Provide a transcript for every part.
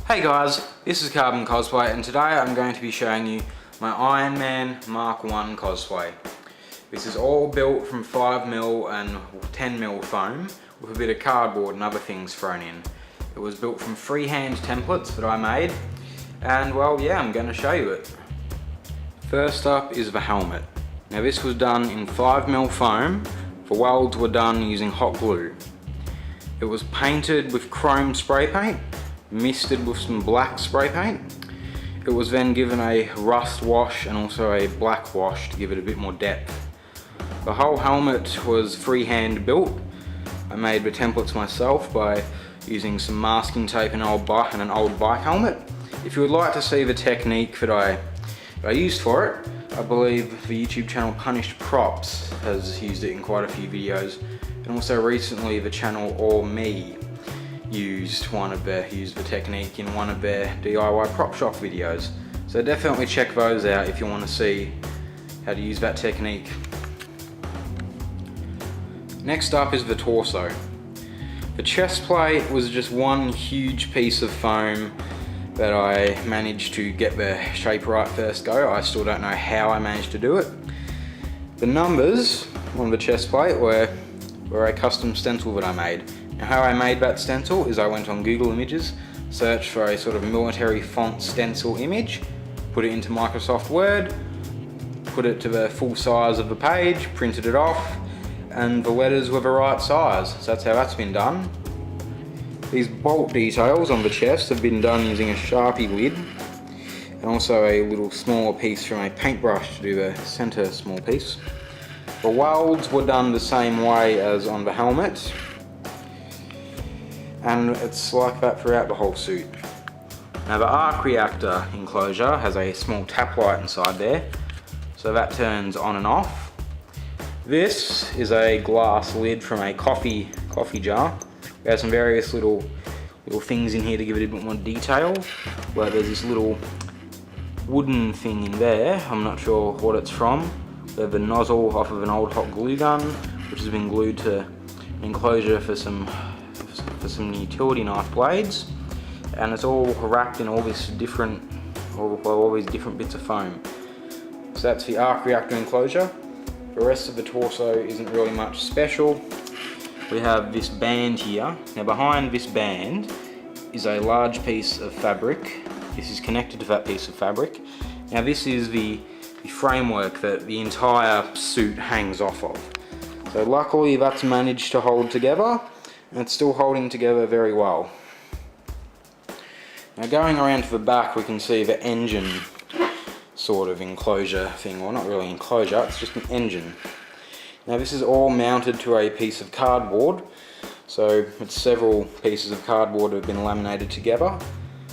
Hey guys, this is Carbon Cosplay and today I'm going to be showing you my Iron Man Mk1 cosplay. This is all built from 5mm and 10mm foam with a bit of cardboard and other things thrown in. It was built from freehand templates that I made and well yeah, I'm going to show you it. First up is the helmet. Now this was done in 5mm foam, the welds were done using hot glue. It was painted with chrome spray paint, misted with some black spray paint. It was then given a rust wash and also a black wash to give it a bit more depth. The whole helmet was freehand built. I made the templates myself by using some masking tape and an old bike helmet. If you would like to see the technique that I used for it, I believe the YouTube channel Punished Props has used it in quite a few videos, and also recently the channel Or Me used the technique in one of their DIY prop shop videos. So definitely check those out if you want to see how to use that technique. Next up is the torso. The chest plate was just one huge piece of foam that I managed to get the shape right first go. I still don't know how I managed to do it. The numbers on the chest plate were a custom stencil that I made. Now how I made that stencil is I went on Google Images, searched for a sort of military font stencil image, put it into Microsoft Word, put it to the full size of the page, printed it off, and the letters were the right size. So that's how that's been done. These bolt details on the chest have been done using a Sharpie lid, and also a little smaller piece from a paintbrush to do the center small piece. The welds were done the same way as on the helmet, and it's like that throughout the whole suit. Now the arc reactor enclosure has a small tap light inside there, so that turns on and off. This is a glass lid from a coffee jar. We have some various little things in here to give it a bit more detail. Where there's this little wooden thing in there, I'm not sure what it's from. We have a nozzle off of an old hot glue gun, which has been glued to an enclosure for some utility knife blades, and it's all wrapped in all these different bits of foam. So that's the arc reactor enclosure. The rest of the torso isn't really much special. We have this band here. Now behind this band is a large piece of fabric. This is connected to that piece of fabric. Now this is the framework that the entire suit hangs off of. So luckily that's managed to hold together, and it's still holding together very well. Now going around to the back, we can see the engine sort of enclosure thing. Well, not really enclosure, it's just an engine. Now this is all mounted to a piece of cardboard, so it's several pieces of cardboard that have been laminated together,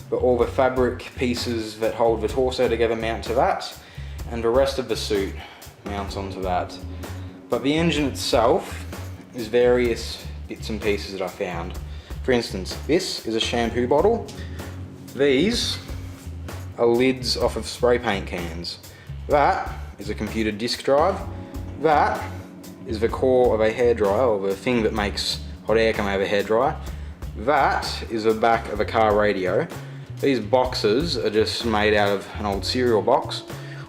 but all the fabric pieces that hold the torso together mount to that, and the rest of the suit mounts onto that. But the engine itself is various bits and pieces that I found. For instance, this is a shampoo bottle. These are lids off of spray paint cans. That is a computer disk drive. That is the core of a hairdryer, or the thing that makes hot air come out of a hairdryer. That is the back of a car radio. These boxes are just made out of an old cereal box.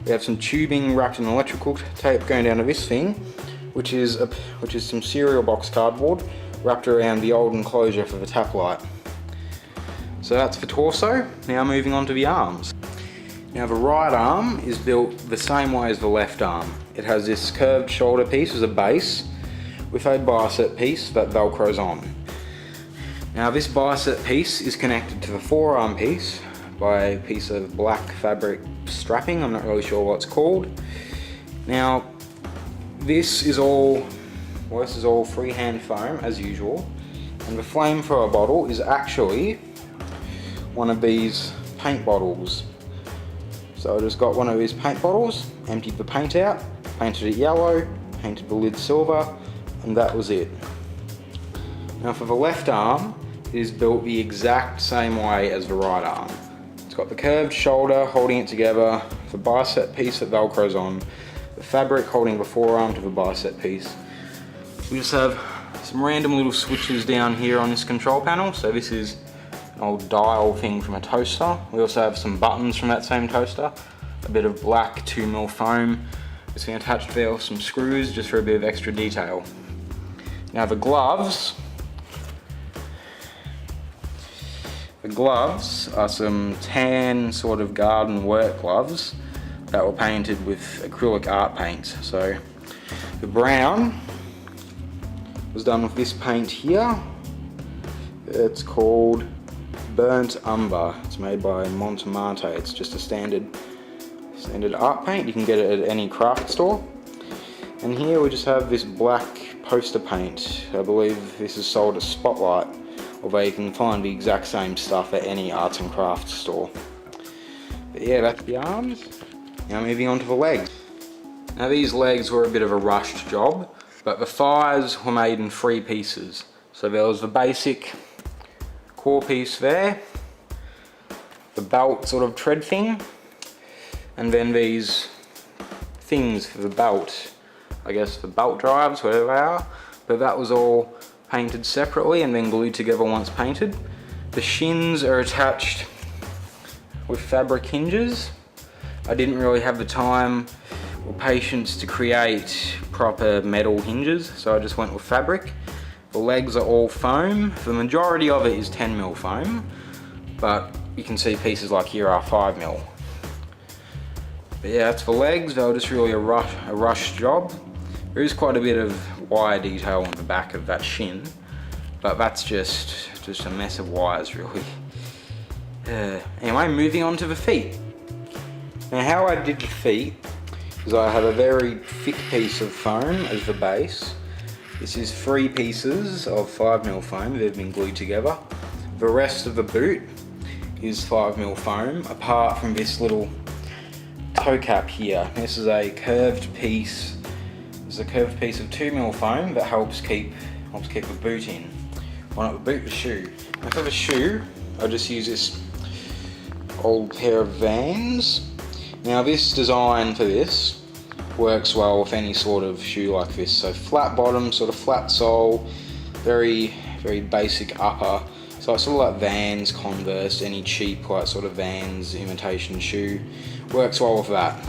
We have some tubing wrapped in electrical tape going down to this thing, which is some cereal box cardboard wrapped around the old enclosure for the tap light. So that's the torso. Now moving on to the arms. Now the right arm is built the same way as the left arm. It has this curved shoulder piece as a base with a bicep piece that velcros on. Now this bicep piece is connected to the forearm piece by a piece of black fabric strapping. I'm not really sure what it's called. Now this is all freehand foam as usual, and the flamethrower bottle is actually one of these paint bottles. So I just got one of these paint bottles, emptied the paint out, painted it yellow, painted the lid silver, and that was it. Now for the left arm, it is built the exact same way as the right arm. It's got the curved shoulder holding it together, the bicep piece that velcros on, the fabric holding the forearm to the bicep piece. We just have some random little switches down here on this control panel. So this is an old dial thing from a toaster. We also have some buttons from that same toaster, a bit of black 2mm foam. It's been attached there with some screws just for a bit of extra detail. Now the gloves are some tan sort of garden work gloves that were painted with acrylic art paint. So the brown was done with this paint here. It's called Burnt Umber. It's made by Montemarte. It's just a standard art paint. You can get it at any craft store. And here we just have this black poster paint. I believe this is sold at Spotlight, although you can find the exact same stuff at any arts and crafts store. But yeah, that's the arms. Now moving on to the legs. Now these legs were a bit of a rushed job, but the thighs were made in 3 pieces. So there was the basic core piece there, the belt sort of tread thing, and then these things for the belt, I guess the belt drives, whatever they are, but that was all painted separately and then glued together once painted. The shins are attached with fabric hinges. I didn't really have the time or patience to create proper metal hinges, so I just went with fabric. The legs are all foam. The majority of it is 10mm foam, but you can see pieces like here are 5mm. But yeah, that's the legs. They were just really a rush job. There is quite a bit of wire detail on the back of that shin, but that's just a mess of wires really. Anyway, moving on to the feet. Now how I did the feet is I have a very thick piece of foam as the base. This is 3 pieces of 5mm foam that have been glued together. The rest of the boot is 5mm foam, apart from this little toe cap here. This is a curved piece. It's a curved piece of 2mm foam that helps keep the boot in. Well, not the boot, the shoe. Now for the shoe, I just use this old pair of Vans. Now this design for this works well with any sort of shoe like this. So flat bottom, sort of flat sole, very basic upper. So it's sort of like Vans, Converse, any cheap like sort of Vans imitation shoe. Works well with that.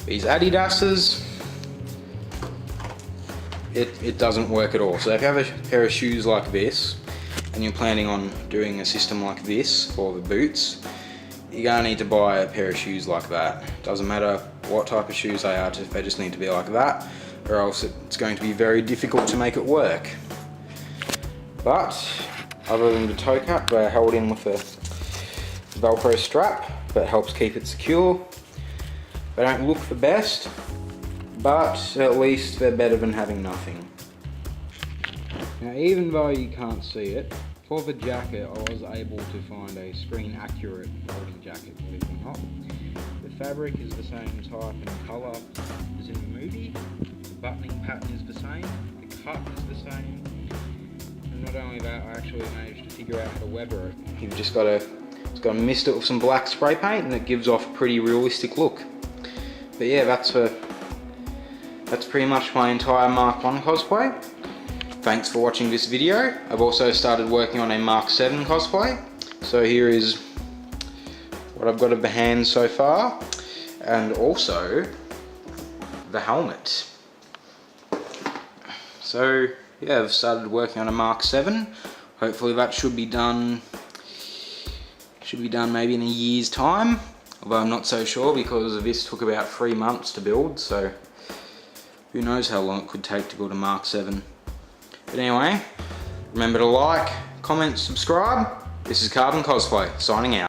These Adidas's, it doesn't work at all. So if you have a pair of shoes like this and you're planning on doing a system like this for the boots, you're gonna need to buy a pair of shoes like that. Doesn't matter what type of shoes they are, they just need to be like that, or else it's going to be very difficult to make it work. But other than the toe cap, they're held in with a Velcro strap that helps keep it secure. They don't look the best, but at least they're better than having nothing. Now even though you can't see it, for the jacket I was able to find a screen accurate folding jacket, believe it or not. The fabric is the same type and colour as in the movie, the buttoning pattern is the same, the cut is the same, and not only that, I actually managed to figure out how to weather it. You've just got to mist it with some black spray paint and it gives off a pretty realistic look. But yeah, that's pretty much my entire Mk1 cosplay. Thanks for watching this video. I've also started working on a Mk7 cosplay. So here is what I've got of the hands so far, and also the helmet. So yeah, I've started working on a Mk7. Hopefully that should be done maybe in a year's time, although I'm not so sure because this took about 3 months to build, so who knows how long it could take to build a Mk7. But anyway, remember to like, comment, subscribe. This is Carbon Cosplay, signing out.